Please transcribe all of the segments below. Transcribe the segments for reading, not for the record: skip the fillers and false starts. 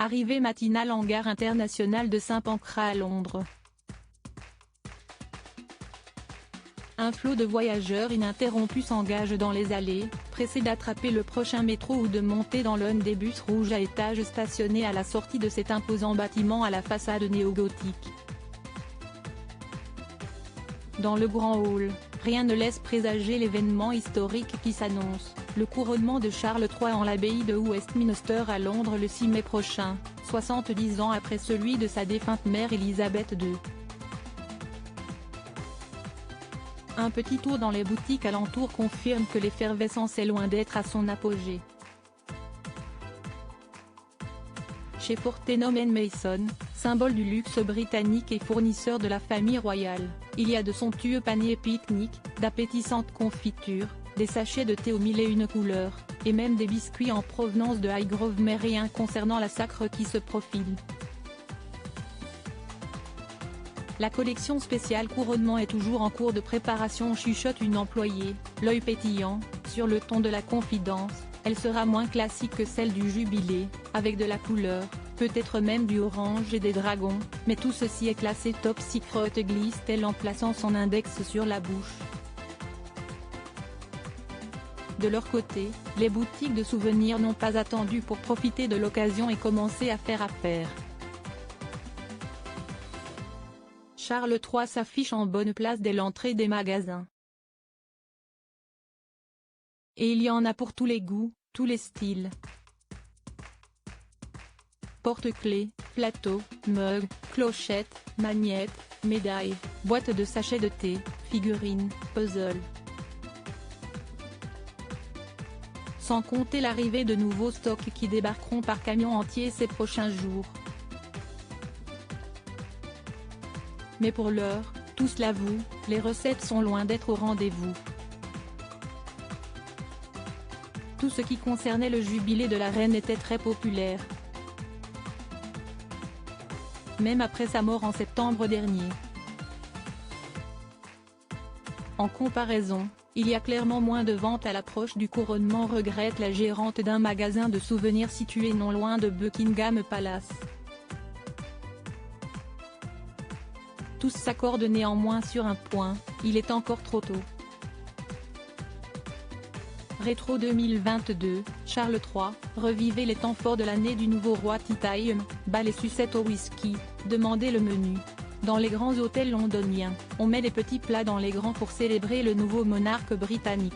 Arrivée matinale en gare internationale de Saint-Pancras à Londres. Un flot de voyageurs ininterrompu s'engage dans les allées, pressés d'attraper le prochain métro ou de monter dans l'un des bus rouges à étages stationnés à la sortie de cet imposant bâtiment à la façade néo-gothique. Dans le grand hall, rien ne laisse présager l'événement historique qui s'annonce, le couronnement de Charles III en l'abbaye de Westminster à Londres le 6 mai prochain, 70 ans après celui de sa défunte mère Élisabeth II. Un petit tour dans les boutiques alentours confirme que l'effervescence est loin d'être à son apogée. Chez Fortnum & Mason, symbole du luxe britannique et fournisseur de la famille royale, il y a de somptueux paniers pique-nique, d'appétissantes confitures, des sachets de thé aux 1001 couleurs, et même des biscuits en provenance de Highgrove mais rien concernant la sacre qui se profile. La collection spéciale couronnement est toujours en cours de préparation, chuchote une employée, l'œil pétillant, sur le ton de la confidence. Elle sera moins classique que celle du jubilé, avec de la couleur, peut-être même du orange et des dragons, mais tout ceci est classé top secret, glisse-t-elle en plaçant son index sur la bouche. De leur côté, les boutiques de souvenirs n'ont pas attendu pour profiter de l'occasion et commencer à faire affaire. Charles III s'affiche en bonne place dès l'entrée des magasins. Et il y en a pour tous les goûts, tous les styles. Porte-clés, plateaux, mugs, clochettes, magnettes, médailles, boîtes de sachets de thé, figurines, puzzles. Sans compter l'arrivée de nouveaux stocks qui débarqueront par camion entier ces prochains jours. Mais pour l'heure, tous l'avouent, les recettes sont loin d'être au rendez-vous. Tout ce qui concernait le jubilé de la reine était très populaire. Même après sa mort en septembre dernier. En comparaison, il y a clairement moins de ventes à l'approche du couronnement, regrette la gérante d'un magasin de souvenirs situé non loin de Buckingham Palace. Tous s'accordent néanmoins sur un point, il est encore trop tôt. Rétro 2022, Charles III, revivez les temps forts de l'année du nouveau roi Tea Time, bal et sucette au whisky, demandez le menu. Dans les grands hôtels londoniens, on met les petits plats dans les grands pour célébrer le nouveau monarque britannique.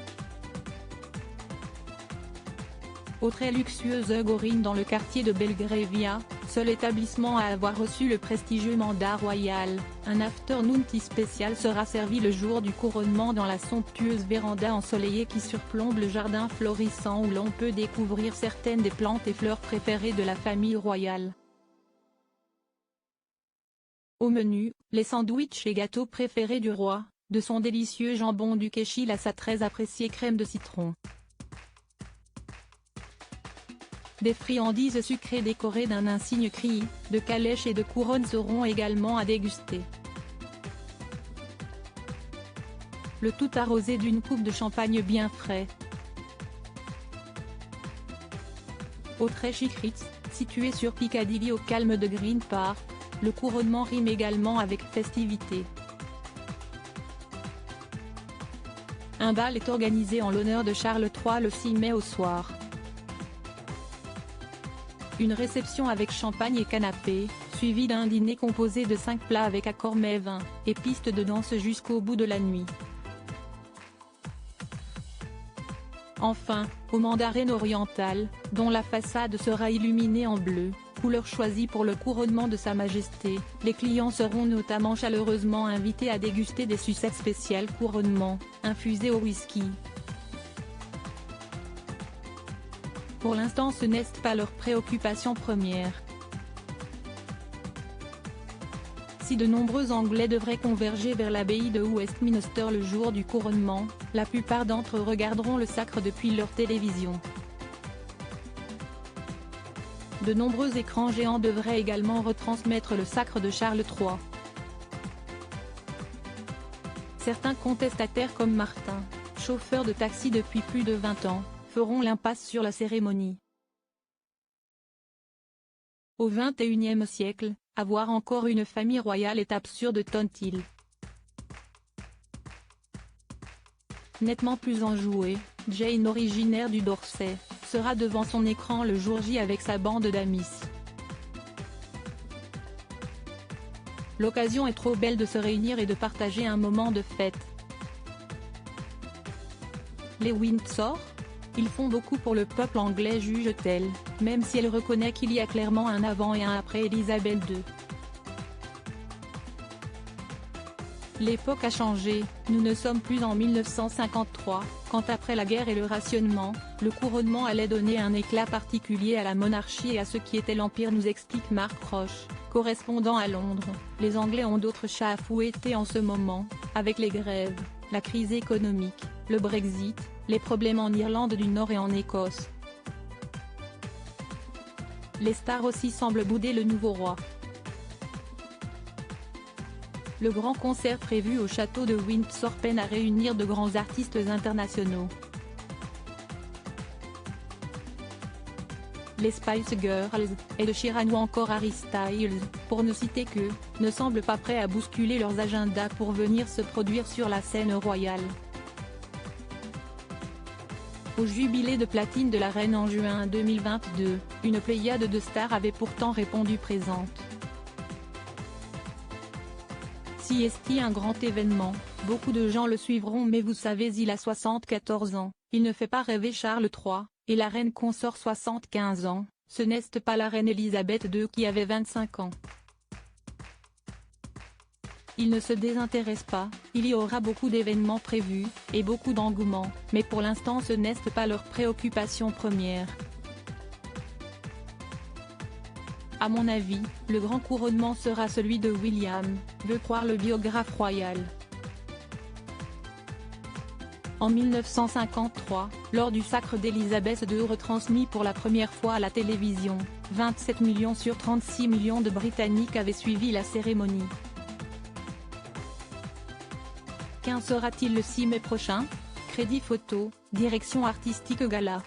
Au très luxueux The Gorin dans le quartier de Belgravia, seul établissement à avoir reçu le prestigieux mandat royal, un afternoon tea spécial sera servi le jour du couronnement dans la somptueuse véranda ensoleillée qui surplombe le jardin florissant où l'on peut découvrir certaines des plantes et fleurs préférées de la famille royale. Au menu, les sandwichs et gâteaux préférés du roi, de son délicieux jambon du Cheshire à sa très appréciée crème de citron. Des friandises sucrées décorées d'un insigne crié, de calèches et de couronnes seront également à déguster. Le tout arrosé d'une coupe de champagne bien frais. Au très chic Ritz, situé sur Piccadilly au calme de Green Park, le couronnement rime également avec festivité. Un bal est organisé en l'honneur de Charles III le 6 mai au soir. Une réception avec champagne et canapé, suivie d'un dîner composé de 5 plats avec accord mets vin, et piste de danse jusqu'au bout de la nuit. Enfin, au mandarin oriental, dont la façade sera illuminée en bleu, couleur choisie pour le couronnement de Sa Majesté, les clients seront notamment chaleureusement invités à déguster des sucettes spéciales couronnement, infusées au whisky. Pour l'instant ce n'est pas leur préoccupation première. Si de nombreux Anglais devraient converger vers l'abbaye de Westminster le jour du couronnement, la plupart d'entre eux regarderont le sacre depuis leur télévision. De nombreux écrans géants devraient également retransmettre le sacre de Charles III. Certains contestataires comme Martin, chauffeur de taxi depuis plus de 20 ans, feront l'impasse sur la cérémonie. Au XXIe siècle, avoir encore une famille royale est absurde, tonne-t-il. Nettement plus enjouée, Jane, originaire du Dorset, sera devant son écran le jour J avec sa bande d'amis. L'occasion est trop belle de se réunir et de partager un moment de fête. Les Windsor ? Ils font beaucoup pour le peuple anglais, juge-t-elle, même si elle reconnaît qu'il y a clairement un avant et un après Elisabeth II. L'époque a changé, nous ne sommes plus en 1953, quand après la guerre et le rationnement, le couronnement allait donner un éclat particulier à la monarchie et à ce qui était l'Empire, nous explique Mark Roche, correspondant à Londres. Les Anglais ont d'autres chats à fouetter en ce moment, avec les grèves, la crise économique, le Brexit, les problèmes en Irlande du Nord et en Écosse. Les stars aussi semblent bouder le nouveau roi. Le grand concert prévu au château de Windsor peine à réunir de grands artistes internationaux. Les Spice Girls, Ed Sheeran ou encore Harry Styles, pour ne citer que, ne semblent pas prêts à bousculer leurs agendas pour venir se produire sur la scène royale. Au jubilé de platine de la reine en juin 2022, une pléiade de stars avait pourtant répondu présente. Si est un grand événement, beaucoup de gens le suivront, mais vous savez, il a 74 ans, il ne fait pas rêver Charles III, et la reine consort 75 ans, ce n'est pas la reine Elisabeth II qui avait 25 ans. Il ne se désintéresse pas, il y aura beaucoup d'événements prévus, et beaucoup d'engouement, mais pour l'instant ce n'est pas leur préoccupation première. À mon avis, le grand couronnement sera celui de William, veut croire le biographe royal. En 1953, lors du sacre d'Élisabeth II retransmis pour la première fois à la télévision, 27 millions sur 36 millions de Britanniques avaient suivi la cérémonie. Qu'en sera-t-il le 6 mai prochain ? Crédit photo, direction artistique gala.